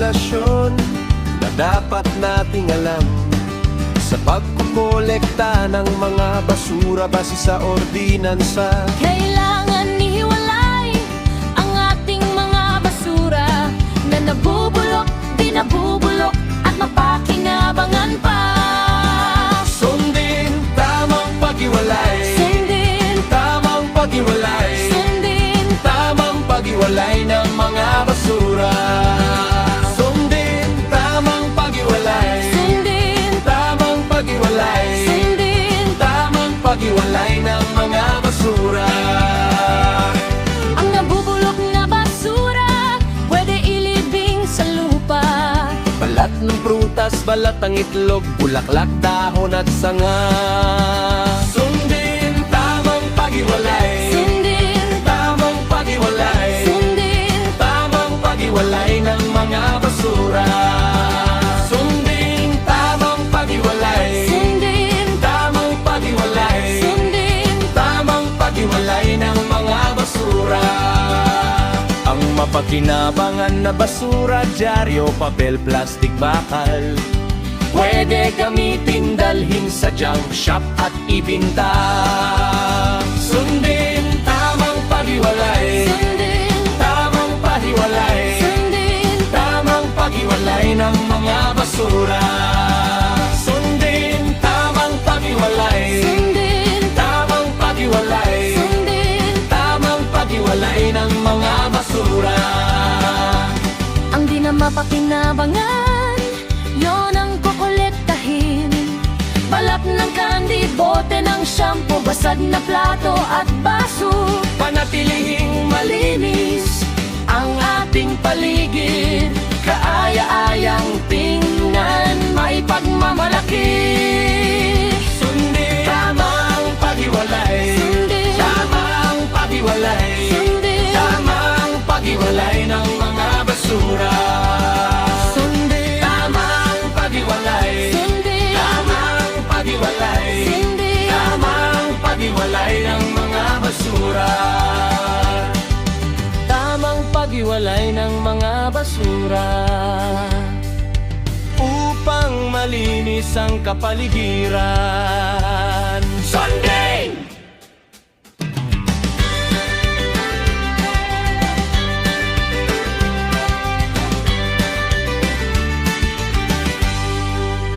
regulasyon na dapat nating alam sa pagkukolekta ng mga basura base sa ordinansa. Kailangan ihiwalay ang ating mga basura na nabubulok, di nabubulok at mapakinabangan pa. Sundin tamang paghiwalay, Sundin, tamang paghiwalay, sundin, tamang paghiwalay ng mga basura. Sundin tamang paghiwalay, sundin, tamang paghiwalay, sundin. tamang paghiwalay ng mga basura. Ang nabubulok na basura pwede ilibing sa lupa. Balat ng prutas, balat ng itlog, bulaklak, dahon at sanga. Sundin tamang paghiwalay, Sundin, tamang paghiwalay, sundin, tamang paghiwalay ng mga basura. Sundin tamang paghiwalay, sundin, tamang paghiwalay, sundin. tamang paghiwalay ng mga basura. Ang mapakinabangan na basura, dyaryo, papel, plastic, bakal, pwede gamitin, dalhin sa junk shop at ibinta. Sundin tamang paghiwalay, Sundin, tamang paghiwalay, sundin, tamang paghiwalay ng mga basura. Sundin tamang paghiwalay, sundin, tamang paghiwalay, sundin. tamang paghiwalay ng mga basura. Ang di na mapakinabangan, yon ang kokolektahin. Balak ng candy, bote ng shampoo, basag na plato at baso. Panatilihing malinis ang ating paligid, kaaya-ayang tingnan, may pagmamalaki. Sundin tamang paghiwalay, Sundin, tamang paghiwalay, sundin, tamang paghiwalay ng mga basura. sundin, Tamang paghiwalay, sundin, tamang paghiwalay, sundin. tamang paghiwalay ng mga basura. Tamang paghiwalay ng mga basura upang malinis ang kapaligiran. Sunday!